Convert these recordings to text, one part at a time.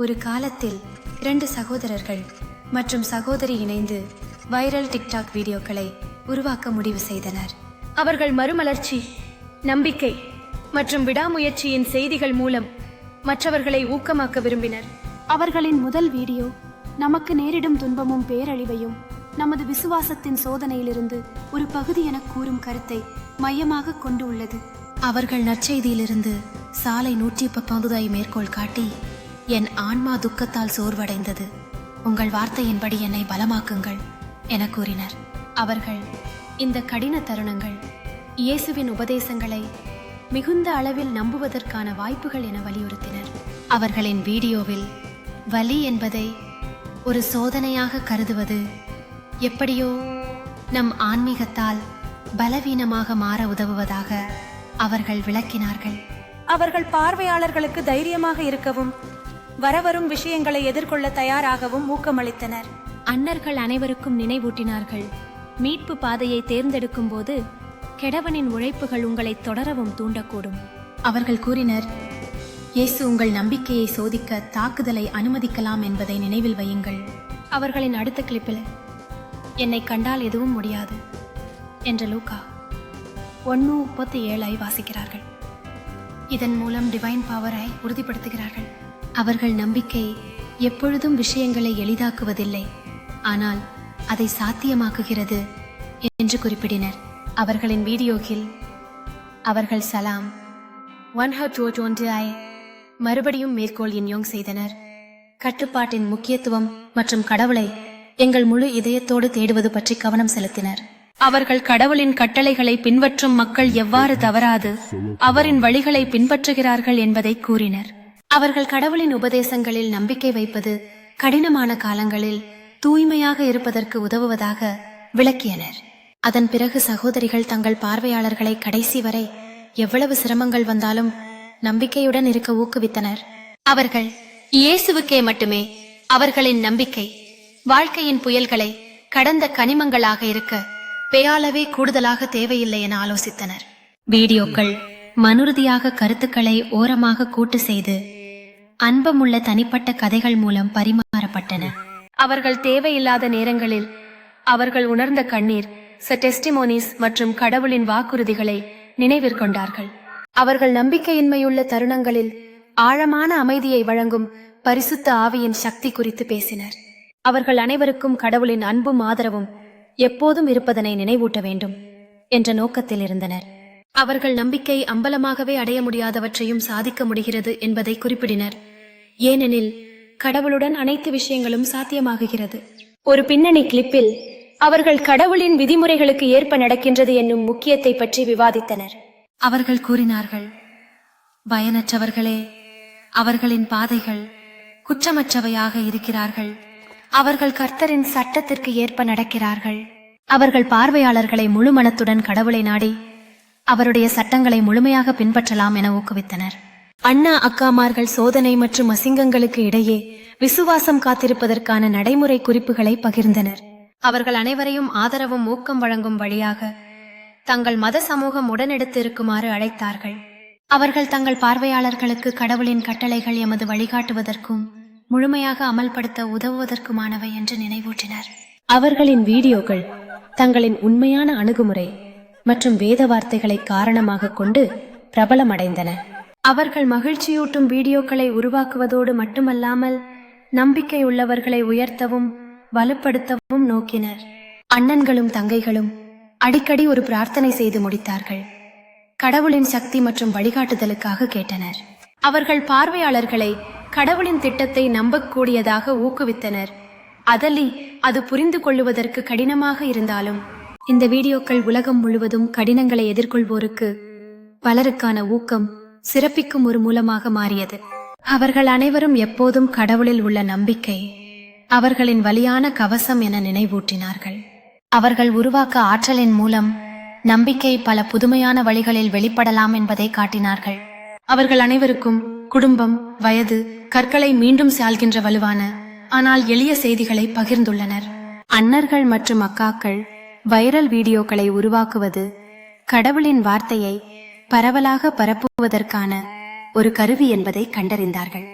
ஒரு காலத்தில் 2 சகோதரர்கள் மற்றும் சகோதரி இணைந்து வைரல் டிக்டாக் வீடியோக்களை உருவாக்க முடிவு செய்தனர். அவர்கள் மறுமலர்ச்சி, நம்பிக்கை மற்றும் விடாமுயற்சியின் செய்திகள் மூலம் மற்றவர்களை ஊக்கமாக்க விரும்பினர். அவர்களின் முதல் வீடியோ நமக்கு நேரிடும் துன்பமும் பேரழிவையும் நமது விசுவாசத்தின் சோதனையிலிருந்து ஒரு பகுதி என கூறும் கருத்தை மையமாக கொண்டு உள்ளது. அவர்கள் நற்செய்தியிலிருந்து சாலை 119 மேற்கோள் காட்டி, என் ஆன்மா துக்கத்தால் சோர்வடைந்தது, உங்கள் வார்த்தையின்படி என்னை பலமாக்குங்கள் என கூறினர். அவர்கள் இந்த கடின தருணங்கள் இயேசுவின் உபதேசங்களை மிகுந்த அளவில் நம்புவதற்கான வாய்ப்புகள் என வலியுறுத்தினர். அவர்களின் வீடியோவில் வலி என்பதை ஒரு சோதனையாக கருதுவது எப்படியோ நம் ஆன்மீகத்தால் பலவீனமாக மாற உதவுவதாக அவர்கள் விளக்கினார்கள். அவர்கள் பார்வையாளர்களுக்கு தைரியமாக இருக்கவும் வரவரும் விஷயங்களை எதிர்கொள்ள தயாராகவும் ஊக்கமளித்தனர். அன்னர்கள் அனைவருக்கும் நினைவூட்டினார்கள், மீட்பு பாதையை தேர்ந்தெடுக்கும் போது கெடவனின் உழைப்புகள் உங்களை தொடரவும் தூண்டக்கூடும். அவர்கள் கூறினர், இயேசு உங்கள் நம்பிக்கையை சோதிக்க தாக்குதலை அனுமதிக்கலாம் என்பதை நினைவில் வையுங்கள். அவர்களின் அடுத்த கிளிப்பில் என்னை கண்டால் எதுவும் முடியாது என்ற லூக்கா 1:37 வாசிக்கிறார்கள். இதன் மூலம் டிவைன் பவரை உறுதிப்படுத்துகிறார்கள். அவர்கள் நம்பிக்கை எப்பொழுதும் விஷயங்களை எளிதாக்குவதில்லை, ஆனால் அதை சாத்தியமாக்குகிறது என்று குறிப்பிடினர். அவர்களின் வீடியோவில் அவர்கள் சலாம் 120 மறுபடியும் மேற்கோள் இன்யோங் செய்தனர். கட்டுப்பாட்டின் முக்கியத்துவம் மற்றும் கடவுளை எங்கள் முழு இதயத்தோடு தேடுவது பற்றி கவனம் செலுத்தினர். அவர்கள் கடவுளின் கட்டளைகளை பின்பற்றும் மக்கள் எவ்வாறு தவறாது அவரின் வழிகளை பின்பற்றுகிறார்கள் என்பதை கூறினர். அவர்கள் கடவுளின் உபதேசங்களில் நம்பிக்கை வைப்பது கடினமான காலங்களில் தூய்மையாக இருப்பதற்கு உதவுவதாக விளக்கியனர். அதன் பிறகு சகோதரிகள் தங்கள் பார்வையாளர்களை கடைசி வரை எவ்வளவு சிரமங்கள் வந்தாலும் நம்பிக்கையுடன் இருக்க ஊக்குவித்தனர். அவர்கள் இயேசுவுக்கே மட்டுமே அவர்களின் நம்பிக்கை வாழ்க்கையின் புயல்களை கடந்த கனிமங்களாக இருக்க பேயாலவே கூடுதலாக தேவையில்லை என ஆலோசித்தனர். வீடியோக்கள் மனுறுதியாக கருத்துக்களை ஓரமாக கூட்டு செய்து அன்பமுள்ள தனிப்பட்ட கதைகள் மூலம் பரிமாறப்பட்டன. அவர்கள் தேவையில்லாத நேரங்களில் அவர்கள் உணர்ந்த கண்ணீர், டெஸ்டிமோனிஸ் மற்றும் கடவுளின் வாக்குறுதிகளை நினைவிற்கொண்டார்கள். அவர்கள் நம்பிக்கையின்மையுள்ள தருணங்களில் ஆழமான அமைதியை வழங்கும் பரிசுத்த ஆவியின் சக்தி குறித்து பேசினர். அவர்கள் அனைவருக்கும் கடவுளின் அன்பும் ஆதரவும் எப்போதும் இருப்பதனை நினைவூட்ட வேண்டும் என்ற நோக்கத்தில் இருந்தனர். அவர்கள் நம்பிக்கை அம்பலமாகவே அடைய முடியாதவற்றையும் சாதிக்க முடிகிறது என்பதை குறிப்பிடினர். ஏனெனில் கடவுளுடன் அனைத்து விஷயங்களும் சாத்தியமாகுகிறது. ஒரு பின்னணி கிளிப்பில் அவர்கள் கடவுளின் விதிமுறைகளுக்கு ஏற்ப நடக்கின்றது என்னும் முக்கியத்தை பற்றி விவாதித்தனர். அவர்கள் கூறினார்கள், பயனற்றவர்களே, அவர்களின் பாதைகள் குற்றமற்றவையாக இருக்கிறார்கள். அவர்கள் கர்த்தரின் சட்டத்திற்கு ஏற்ப நடக்கிறார்கள். அவர்கள் பார்வையாளர்களை முழு மனத்துடன் கடவுளை நாடி அவருடைய சட்டங்களை முழுமையாக பின்பற்றலாம் என ஊக்குவித்தனர். அண்ணா அக்காமார்கள் சோதனை மற்றும் அசிங்கங்களுக்கு இடையே விசுவாசம் காத்திருப்பதற்கான நடைமுறை குறிப்புகளை பகிர்ந்தனர். அவர்கள் அனைவரையும் ஆதரவும் ஊக்கம் வழங்கும் வழியாக தங்கள் மத சமூகம் உடனெடுத்து இருக்குமாறு அழைத்தார்கள். அவர்கள் தங்கள் பார்வையாளர்களுக்கு கடவுளின் கட்டளைகள் எமது வழிகாட்டுவதற்கும் முழுமையாக அமல்படுத்த உதவுவதற்குமானவை என்று நினைவூட்டினர். அவர்களின் வீடியோக்கள் தங்களின் உண்மையான அணுகுமுறை மற்றும் வேத வார்த்தைகளை காரணமாக கொண்டு பிரபலமடைந்தன. அவர்கள் மகிழ்ச்சியூட்டும் வீடியோக்களை உருவாக்குவதோடு மட்டுமல்லாமல் நம்பிக்கை உள்ளவர்களை உயர்த்தவும் வலுப்படுத்தவும் நோக்கினர். அண்ணன்களும் தங்கைகளும் அடிக்கடி ஒரு பிரார்த்தனை செய்து முடித்தார்கள். கடவுளின் சக்தி மற்றும் வழிகாட்டுதலுக்காக கேட்டனர். அவர்கள் பார்வையாளர்களை கடவுளின் திட்டத்தை நம்பக்கூடியதாக ஊக்குவித்தனர். அதலி அது புரிந்து கொள்ளுவதற்கு கடினமாக இருந்தாலும் இந்த வீடியோக்கள் உலகம் முழுவதும் கடினங்களை எதிர்கொள்வோருக்கு பலருக்கான ஊக்கம் சிறப்பிக்கும் ஒரு மூலமாக மாறியது. அவர்கள் அனைவரும் எப்போதும் கடவுளில் உள்ள நம்பிக்கை அவர்களின் வலியான கவசம் என நினைவூட்டினார்கள். அவர்கள் உருவாக்க ஆற்றலின் மூலம் நம்பிக்கை பல புதுமையான வழிகளில் வெளிப்படலாம் என்பதை காட்டினார்கள். அவர்கள் அனைவருக்கும் குடும்பம், வயது, கற்களை மீண்டும் சால்கின்ற வலுவான ஆனால் எளிய செய்திகளை பகிர்ந்துள்ளனர். அன்னர்கள் மற்றும் அக்காக்கள் வைரல் வீடியோக்களை உருவாக்குவது கடவுளின் வார்த்தையை பரவலாக பரப்புவதற்கான ஒரு கருவி என்பதை கண்டறிந்தார்கள்.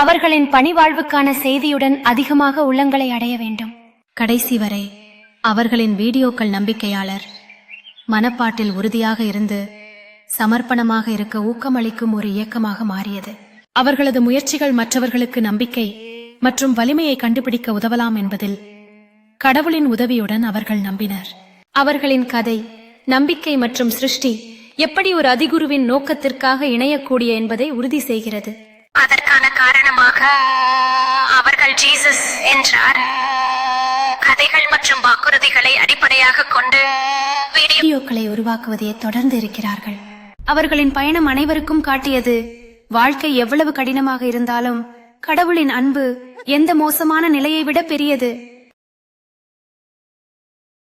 அவர்களின் பணிவாழ்வுக்கான செய்தியுடன் அதிகமாக உள்ளங்களை அடைய வேண்டும். கடைசி வரை அவர்களின் வீடியோக்கள் நம்பிக்கையாளர் மனப்பாட்டில் உறுதியாக இருந்து சமர்ப்பணமாக இருக்க ஊக்கமளிக்கும் ஒரு இயக்கமாக மாறியது. அவர்களது முயற்சிகள் மற்றவர்களுக்கு நம்பிக்கை மற்றும் வலிமையை கண்டுபிடிக்க உதவலாம் என்பதில் கடவுளின் உதவியுடன் அவர்கள் நம்பினர். அவர்களின் கதை, நம்பிக்கை மற்றும் சிருஷ்டி எப்படி ஒரு அதிகுருவின் நோக்கத்திற்காக இணையக்கூடிய என்பதை உறுதி செய்கிறது. அதற்கான காரணமாக அவர்கள் ஜீசஸ் என்றார் கதைகள் மற்றும் வாக்குறுதிகளை அடிப்படையாக கொண்டு வீடியோக்களை உருவாக்குவதை தொடர்ந்து இருக்கிறார்கள். அவர்களின் பயணம் அனைவருக்கும் காட்டியது, வாழ்க்கை எவ்வளவு கடினமாக இருந்தாலும் கடவுளின் அன்பு எந்த மோசமான நிலையை விட பெரியது.